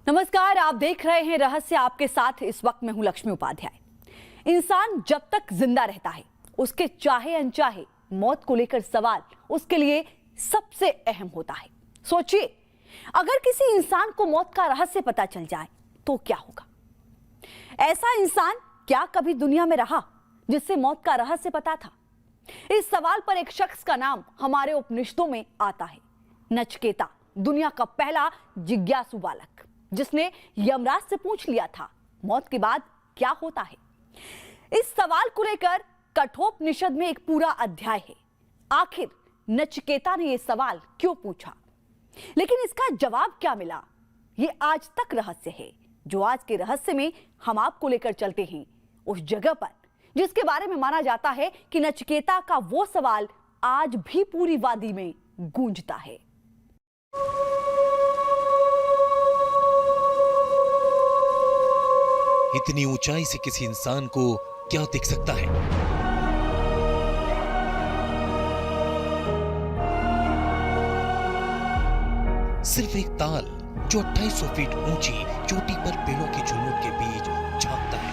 नमस्कार, आप देख रहे हैं रहस्य। आपके साथ इस वक्त मैं हूं लक्ष्मी उपाध्याय। इंसान जब तक जिंदा रहता है, उसके चाहे अनचाहे मौत को लेकर सवाल उसके लिए सबसे अहम होता है। सोचिए, अगर किसी इंसान को मौत का रहस्य पता चल जाए तो क्या होगा? ऐसा इंसान क्या कभी दुनिया में रहा जिससे मौत का रहस्य पता था? इस सवाल पर एक शख्स का नाम हमारे उपनिषदों में आता है, नचिकेता, दुनिया का पहला जिज्ञासु बालक, जिसने यमराज से पूछ लिया था मौत के बाद क्या होता है। इस सवाल को लेकर कठोपनिषद में एक पूरा अध्याय है। आखिर नचिकेता ने यह सवाल क्यों पूछा, लेकिन इसका जवाब क्या मिला, यह आज तक रहस्य है। जो आज के रहस्य में हम आपको लेकर चलते हैं उस जगह पर जिसके बारे में माना जाता है कि नचिकेता का वो सवाल आज भी पूरी वादी में गूंजता है। इतनी ऊंचाई से किसी इंसान को क्या दिख सकता है? सिर्फ एक ताल जो 2800 फीट ऊंची चोटी पर पेड़ों की झुंड के बीच झांकता है।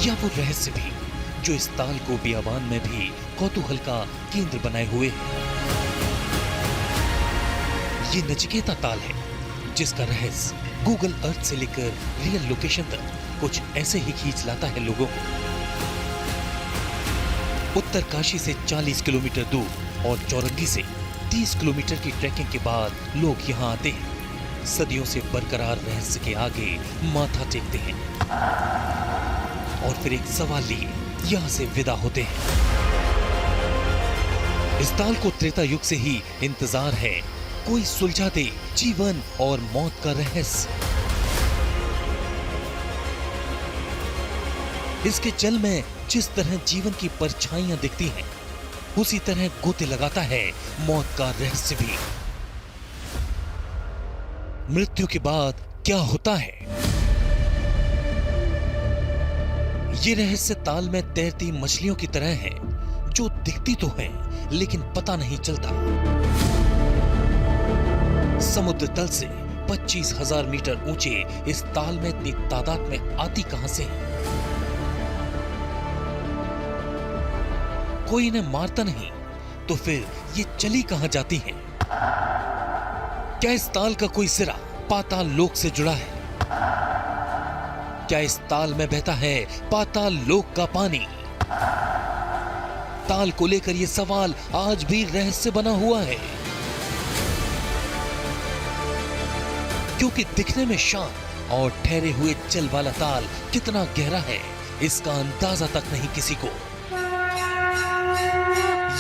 या वो रहस्य भी जो इस ताल को बियाबान में भी कौतूहल का केंद्र बनाए हुए है। ये नचिकेता ताल है जिसका रहस्य गूगल अर्थ से लेकर रियल लोकेशन तक कुछ ऐसे ही खींच लाता है लोगों को। उत्तर काशी से 40 किलोमीटर दूर और चौरंगी से 30 किलोमीटर की ट्रैकिंग के बाद लोग यहाँ आते हैं। सदियों से बरकरार रहस्य के आगे माथा टेकते हैं और फिर एक सवाल लिए यहाँ से विदा होते हैं। इस ताल को त्रेता युग से ही इंतजार है, कोई सुलझा दे जीवन और मौत का रहस्य। इसके जल में जिस तरह जीवन की परछाइयां दिखती हैं, उसी तरह गोते लगाता है मौत का रहस्य भी। मृत्यु के बाद क्या होता है? ये रहस्य ताल में तैरती मछलियों की तरह है, जो दिखती तो है लेकिन पता नहीं चलता। समुद्र तल से 25,000 मीटर ऊंचे इस ताल में इतनी तादाद में आती कहां से है? कोई इन्हें मारता नहीं तो फिर ये चली कहां जाती हैं? क्या इस ताल का कोई सिरा पाताल लोक से जुड़ा है? क्या इस ताल में बहता है पाताल लोक का पानी? ताल को लेकर यह सवाल आज भी रहस्य बना हुआ है, क्योंकि दिखने में शांत और ठहरे हुए जल वाला ताल कितना गहरा है, इसका अंदाजा तक नहीं किसी को।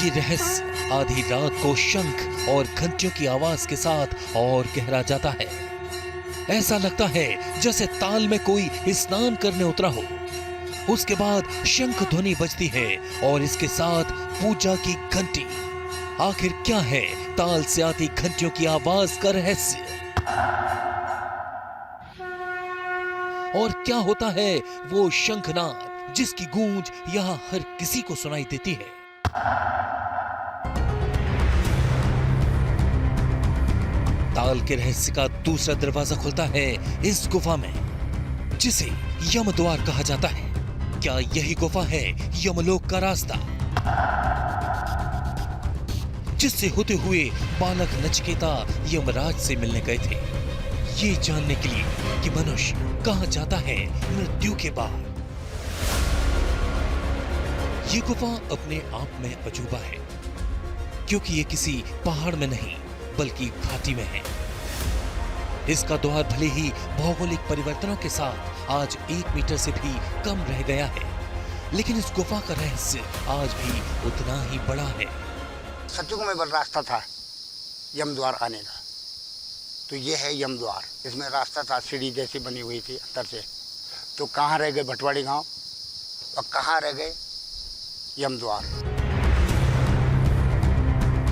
ये रहस्य आधी रात को शंख और घंटियों की आवाज के साथ और गहरा जाता है। ऐसा लगता है जैसे ताल में कोई स्नान करने उतरा हो। उसके बाद शंख ध्वनि बजती है और इसके साथ पूजा की घंटी। आखिर क्या है ताल से आती घंटियों की आवाज का रहस्य? और क्या होता है वो शंखनाद जिसकी गूंज यहां हर किसी को सुनाई देती है? ताल के रहस्य का दूसरा दरवाजा खुलता है इस गुफा में, जिसे यमद्वार कहा जाता है। क्या यही गुफा है यमलोक का रास्ता, जिससे होते हुए बालक नचिकेता यमराज से मिलने गए थे, ये जानने के लिए कि मनुष्य कहां जाता है मृत्यु के बाद। ये गुफा अपने आप में अजूबा है, क्योंकि ये किसी पहाड़ में नहीं बल्कि घाटी में है। इसका द्वार भले ही भौगोलिक परिवर्तनों के साथ आज 1 मीटर से भी कम रह गया है, लेकिन इस गुफा का रहस्य आज भी उतना ही बड़ा है। सतयुग में बड़ा रास्ता था यम द्वार आने का, तो ये है यम द्वार। इसमें रास्ता था, सीढ़ी जैसी बनी हुई थी अंदर से। तो कहाँ रह गए भटवाड़ी गांव और कहाँ रह गए यम द्वार?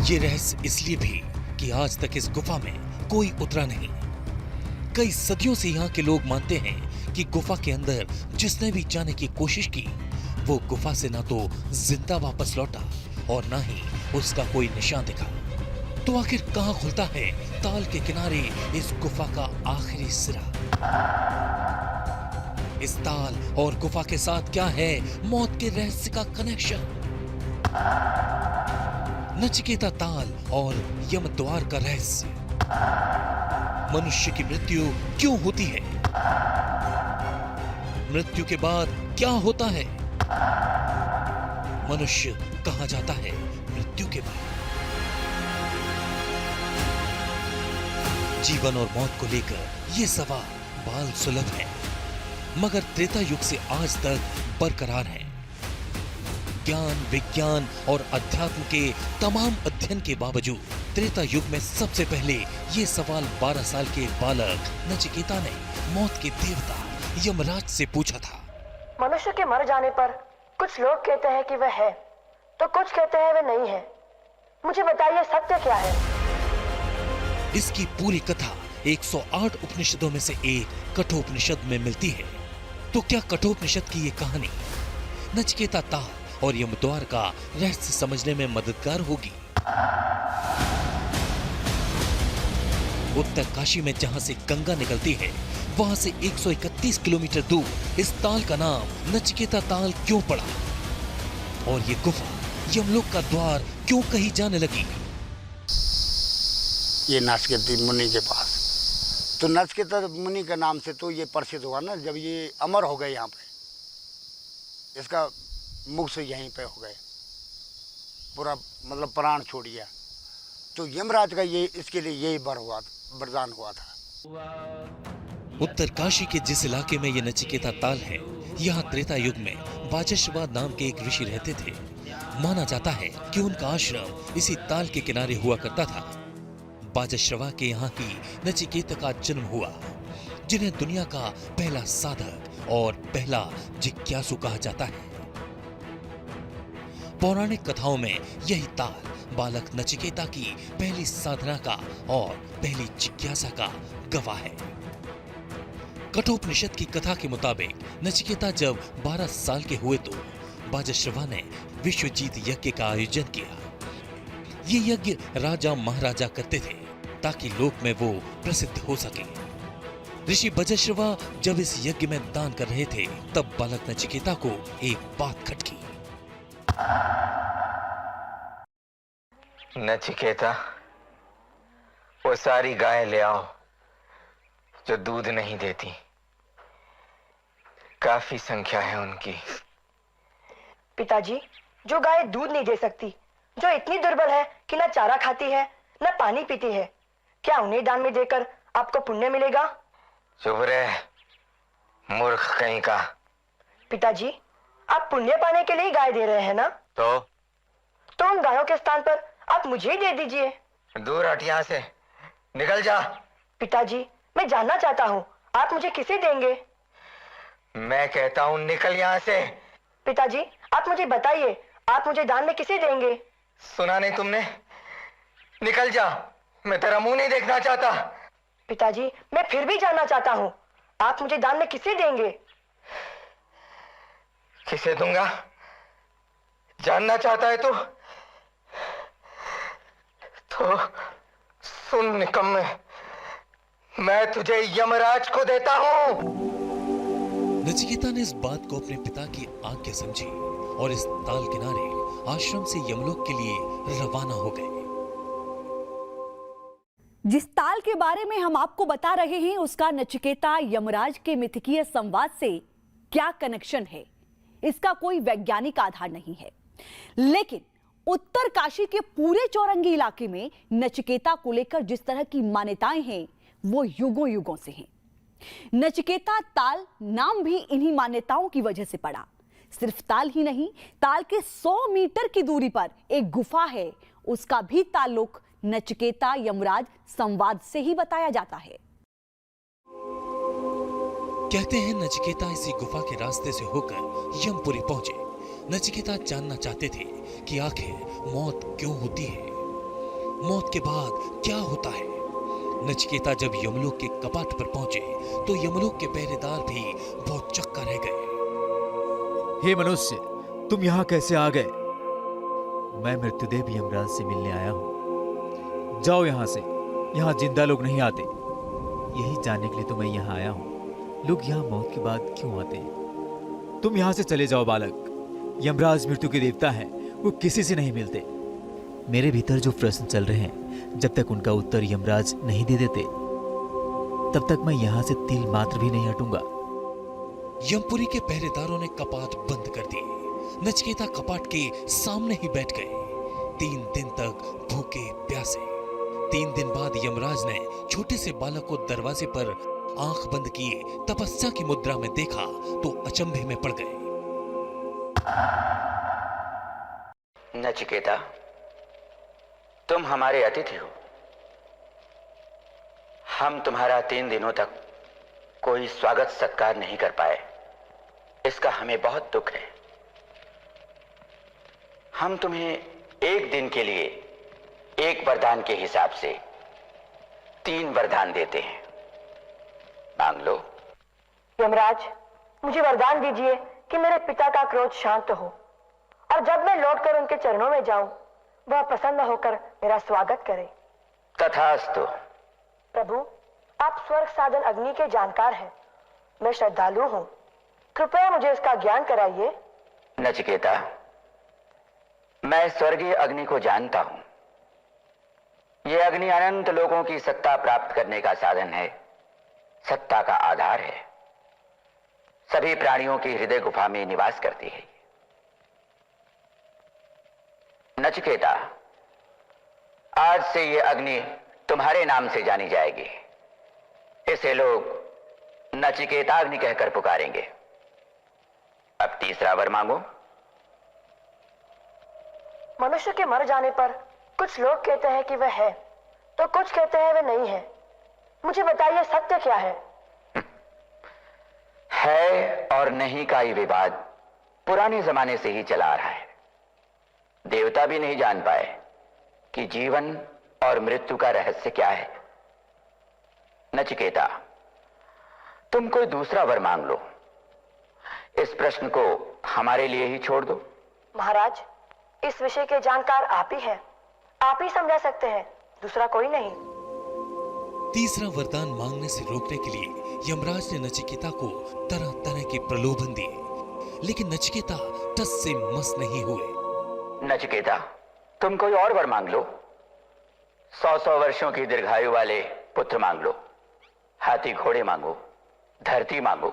ये रहस्य इसलिए भी कि आज तक इस गुफा में कोई उतरा नहीं। कई सदियों से यहाँ के लोग मानते हैं कि गुफा के अंदर जिसने भी जाने की कोशिश की, वो गुफा से ना तो जिंदा वापस लौटा और ना ही उसका कोई निशान दिखा। तो आखिर कहां खुलता है ताल के किनारे इस गुफा का आखिरी सिरा? इस ताल और गुफा के साथ क्या है मौत के रहस्य का कनेक्शन? नचिकेता ताल और यमद्वार का रहस्य। मनुष्य की मृत्यु क्यों होती है? मृत्यु के बाद क्या होता है? मनुष्य कहां जाता है मृत्यु के बाद? जीवन और मौत को लेकर ये सवाल बाल सुलभ है, मगर त्रेता युग से आज तक बरकरार है। ज्ञान, विज्ञान और अध्यात्म के तमाम अध्ययन के बावजूद त्रेता युग में सबसे पहले ये सवाल 12 साल के एक बालक नचिकेता ने मौत के देवता यमराज से पूछा था। मनुष्य के मर जाने पर कुछ लोग कहते हैं कि वह है, तो कुछ कहते हैं वह नहीं है। मुझे बताइए सत्य क्या है? इसकी पूरी कथा 108 उपनिषदों में से एक कठोपनिषद में मिलती है। तो क्या कठोपनिषद की ये कहानी नचिकेता ताल और यमद्वार का रहस्य समझने में मददगार होगी? उत्तर काशी में जहां से गंगा निकलती है, वहां से 131 किलोमीटर दूर इस ताल का नाम नचिकेता ताल क्यों पड़ा? और ये गुफा यमलोक का द्वार क्यों कही जाने लगी? ये नचिकेता मुनि के पास। तो नचिकेता मुनि के नाम से तो ये प्रसिद्ध हुआ ना, जब ये अमर हो गए यहाँ पे, इसका मुख से यहीं पे हो गए, पूरा मतलब प्राण छोड़ दिया। तो यमराज का ये इसके लिए यही वरदान हुआ था। उत्तर काशी के जिस इलाके में ये नचिकेता ताल है, यहाँ त्रेता युग में वाजश्रवा नाम के एक ऋषि रहते थे। माना जाता है कि उनका आश्रम इसी ताल के किनारे हुआ करता था। वाजश्रवा के यहाँ ही नचिकेता का जन्म हुआ, जिन्हें दुनिया का पहला साधक और पहला जिज्ञासु कहा जाता है। पौराणिक कथाओं में यही ताल बालक नचिकेता की पहली साधना का और पहली जिज्ञासा का गवाह है। कठोपनिषद की कथा के मुताबिक नचिकेता जब 12 साल के हुए तो वाजश्रवा ने विश्वजीत यज्ञ का आयोजन किया। ये यज्ञ राजा महाराजा करते थे ताकि लोक में वो प्रसिद्ध हो सके। ऋषि वाजश्रवा जब इस यज्ञ में दान कर रहे थे, तब बालक नचिकेता को एक बात खटकी। नचिकेता, वो सारी गाय ले आओ जो दूध नहीं देती। काफी संख्या है उनकी। पिताजी, जो गाय दूध नहीं दे सकती, जो इतनी दुर्बल है कि न चारा खाती है न पानी पीती है, क्या उन्हें दान में देकर आपको पुण्य मिलेगा? चुप रहे, मूर्ख कहीं का। पिताजी, आप पुण्य पाने के लिए गाय दे रहे हैं ना? तो उन गायों के स्थान पर आप मुझे ही दे दीजिए। दूर हट यहाँ से, निकल जा। पिताजी, मैं जानना चाहता हूँ, आप मुझे किसे देंगे? मैं कहता हूँ निकल यहाँ से। पिताजी, आप मुझे बताइए, आप मुझे दान में किसे देंगे? सुना नहीं तुमने? निकल जा, मैं तेरा मुंह नहीं देखना चाहता। पिताजी, मैं फिर भी जानना चाहता हूँ, आप मुझे दान में किसे देंगे? किसे दूंगा? जानना चाहता है तू? तो सुन निकम्मे, मैं तुझे यमराज को देता हूं। नचिकेता ने इस बात को अपने पिता की आज्ञा समझी और इस ताल किनारे आश्रम से यमलोक के लिए रवाना हो गए। जिस ताल के बारे में हम आपको बता रहे हैं, उसका नचिकेता यमराज के मिथकीय संवाद से क्या कनेक्शन है, इसका कोई वैज्ञानिक आधार नहीं है। लेकिन उत्तर काशी के पूरे चौरंगी इलाके में नचिकेता को लेकर जिस तरह की मान्यताएं हैं, वो युगों युगों से हैं। नचिकेता ताल नाम भी इन्हीं मान्यताओं की वजह से पड़ा। सिर्फ ताल ही नहीं, ताल के 100 मीटर की दूरी पर एक गुफा है, उसका भी ताल्लुक नचिकेता यमराज संवाद से ही बताया जाता है। कहते हैं नचिकेता इसी गुफा के रास्ते से होकर यमपुरी पहुंचे। नचिकेता जानना चाहते थे कि आखिर मौत क्यों होती है, मौत के बाद क्या होता है। नचिकेता जब यमलोक के कपाट पर पहुंचे तो यमलोक के पहरेदार भी बहुत चक्का रह गए। हे मनुष्य, तुम यहाँ कैसे आ गए? मैं मृत्युदेव यमराज से मिलने आया हूँ। जाओ यहाँ से, यहाँ जिंदा लोग नहीं आते। यही जानने के लिए तो मैं यहाँ आया हूँ, लोग यहाँ मौत के बाद क्यों आते हैं। तुम यहाँ से चले जाओ बालक। यमराज मृत्यु के देवता हैं, वो किसी से नहीं मिलते। मेरे भीतर जो प्रश्न चल रहे हैं, जब तक उनका उत्तर यमराज नहीं दे देते, तब तक मैं यहाँ से तिल मात्र भी नहीं हटूंगा। यमपुरी के पहरेदारों ने कपाट बंद कर दिए। नचिकेता कपाट के सामने ही बैठ गए। 3 दिन तक भूखे प्यासे। 3 दिन बाद यमराज ने छोटे से बालक को दरवाजे पर आंख बंद किए तपस्या की मुद्रा में देखा तो अचंभे में पड़ गए। नचिकेता, तुम हमारे अतिथि हो। हम तुम्हारा 3 दिनों तक कोई स्वागत सत्कार नहीं कर पाए, इसका हमें बहुत दुख है। हम तुम्हें 1 दिन के लिए 1 वरदान के हिसाब से 3 वरदान देते हैं, मांग लो। यमराज, मुझे वरदान दीजिए कि मेरे पिता का क्रोध शांत हो और जब मैं लौटकर उनके चरणों में जाऊं, वह प्रसन्न होकर मेरा स्वागत करे। तथास्तु। प्रभु, आप स्वर्ग साधन अग्नि के जानकार हैं। मैं श्रद्धालु हूं, कृपया मुझे इसका ज्ञान कराइए। नचिकेता, मैं स्वर्गीय अग्नि को जानता हूं। यह अग्नि अनंत लोगों की सत्ता प्राप्त करने का साधन है, सत्ता का आधार है। सभी प्राणियों की हृदय गुफा में निवास करती है। नचिकेता, आज से यह अग्नि तुम्हारे नाम से जानी जाएगी। इसे लोग नचिकेताग्नि कहकर पुकारेंगे। अब तीसरा वर मांगो। मनुष्य के मर जाने पर कुछ लोग कहते हैं कि वह है, तो कुछ कहते हैं वह नहीं है। मुझे बताइए, सत्य क्या है? है और नहीं का ये विवाद पुराने जमाने से ही चला आ रहा है। देवता भी नहीं जान पाए कि जीवन और मृत्यु का रहस्य क्या है। नचिकेता, तुम कोई दूसरा वर मांग लो। इस प्रश्न को हमारे लिए ही छोड़ दो। महाराज, इस विषय के जानकार आप ही हैं। आप ही समझा सकते हैं, दूसरा कोई नहीं। तीसरा वरदान मांगने से रोकने के लिए यमराज ने नचिकेता को तरह तरह के प्रलोभन दिए, लेकिन नचिकेता टस से मस नहीं हुए। नचिकेता, तुम कोई और वर मांग लो। 100 वर्षों की दीर्घायु वाले पुत्र मांग लो। हाथी घोड़े मांगो, धरती मांगो,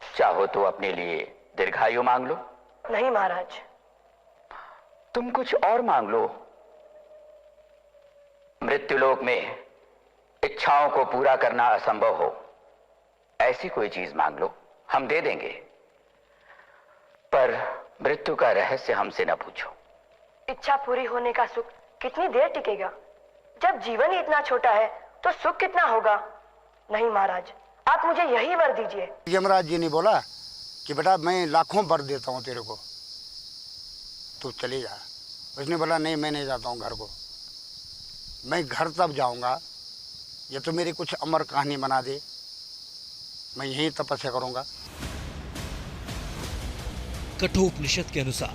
चाहो तो अपने लिए दीर्घायु मांग लो। नहीं महाराज। तुम कुछ और मांग लो। मृत्युलोक में इच्छाओं को पूरा करना असंभव हो, ऐसी कोई चीज मांग लो, हम दे देंगे। पर मृत्यु का रहस्य हमसे न पूछो। इच्छा पूरी होने का सुख कितनी देर टिकेगा? जब जीवन ही इतना छोटा है तो सुख कितना होगा? नहीं महाराज, आप मुझे यही वर दीजिए। यमराज जी ने बोला कि बेटा मैं लाखों वर देता हूँ तेरे को, तू चले जा। उसने बोला नहीं, मैं नहीं जाता हूँ घर को। मैं घर तब जाऊँगा या तो मेरी कुछ अमर कहानी बना दे, मैं यहीं तपस्या करूँगा। कठोपनिषद के अनुसार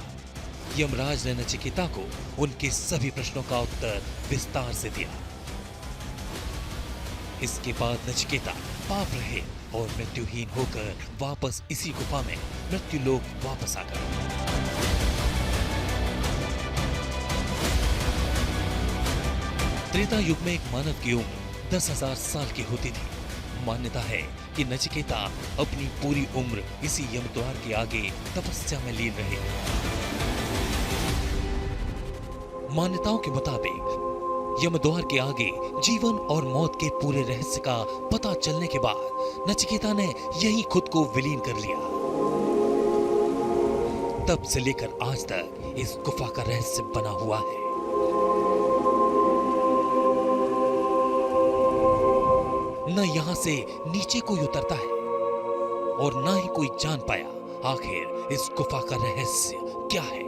यमराज ने नचिकेता को उनके सभी प्रश्नों का उत्तर विस्तार से दिया। इसके बाद नचिकेता पाप रहे और मृत्युहीन होकर वापस इसी गुफा में मृत्युलोक वापस आ गए। त्रेता युग में एक मानव की उम्र 10,000 साल की होती थी। मान्यता है कि नचिकेता अपनी पूरी उम्र इसी यमद्वार के आगे तपस्या में लीन रहे। मान्यताओं के मुताबिक यमद्वार के आगे जीवन और मौत के पूरे रहस्य का पता चलने के बाद नचिकेता ने यहीं खुद को विलीन कर लिया। तब से लेकर आज तक इस गुफा का रहस्य बना हुआ है। न यहां से नीचे कोई उतरता है और न ही कोई जान पाया आखिर इस गुफा का रहस्य क्या है।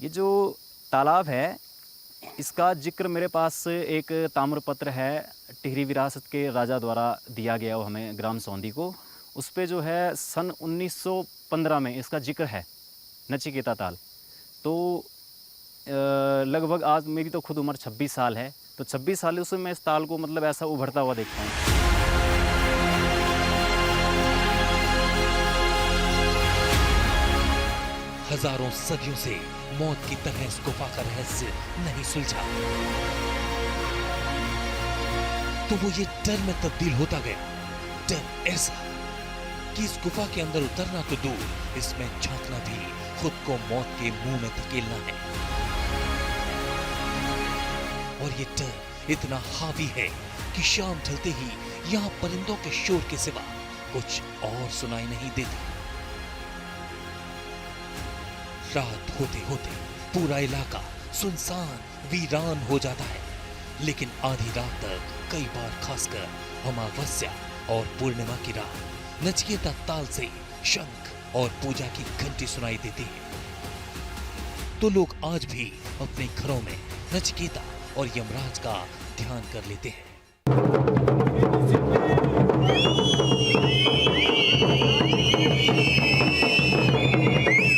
ये जो तालाब है, इसका जिक्र मेरे पास एक ताम्रपत्र है, टिहरी विरासत के राजा द्वारा दिया गया वो हमें, ग्राम सौंदी को। उस पे जो है सन 1915 में इसका जिक्र है, नचिकेता ताल। तो लगभग आज मेरी तो खुद उम्र 26 साल है, तो 26 साल से मैं इस ताल को मतलब ऐसा उभरता हुआ देखता हूँ। हजारों सदियों से मौत की तरह इस गुफा का रहस्य नहीं सुलझा, तो वो ये डर में तब्दील होता गया। डर ऐसा कि इस गुफा के अंदर उतरना तो दूर, इसमें झांकना भी खुद को मौत के मुंह में धकेलना है। और ये डर इतना हावी है कि शाम ढलते ही यहाँ परिंदों के शोर के सिवा कुछ और सुनाई नहीं देता। रात होते होते पूरा इलाका सुनसान वीरान हो जाता है, लेकिन आधी रात तक कई बार खासकर अमावस्या और पूर्णिमा की रात नचिकेता ताल से शंख और पूजा की घंटी सुनाई देती है। तो लोग आज भी अपने घरों में नचिकेता और यमराज का ध्यान कर लेते हैं।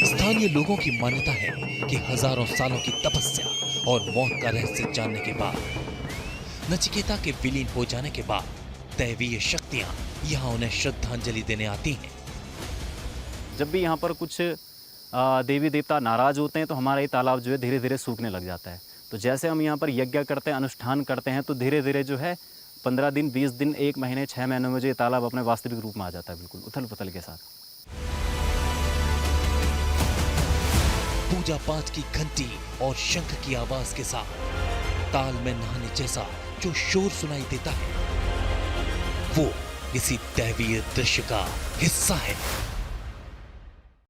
स्थानीय लोगों की मान्यता है कि हजारों सालों की तपस्या और मौत का रहस्य जानने के बाद, नचिकेता के विलीन हो जाने के बाद दैवीय शक्तियां यहाँ उन्हें श्रद्धांजलि देने आती हैं। जब भी यहाँ पर कुछ देवी देवता नाराज होते हैं तो हमारा ये तालाब जो है धीरे धीरे सूखने लग जाता है। तो जैसे हम यहाँ पर यज्ञ करते हैं, अनुष्ठान करते हैं, तो धीरे धीरे जो है 15 दिन, 20 दिन, 1 महीने, 6 महीनों में जो ये तालाब अपने वास्तविक रूप में आ जाता है, बिल्कुल उथल पुथल के साथ। पूजा पाठ की घंटी और शंख की आवाज के साथ ताल में नहाने जैसा जो शोर सुनाई देता है, वो इसी दैवीय दृश्य का हिस्सा है।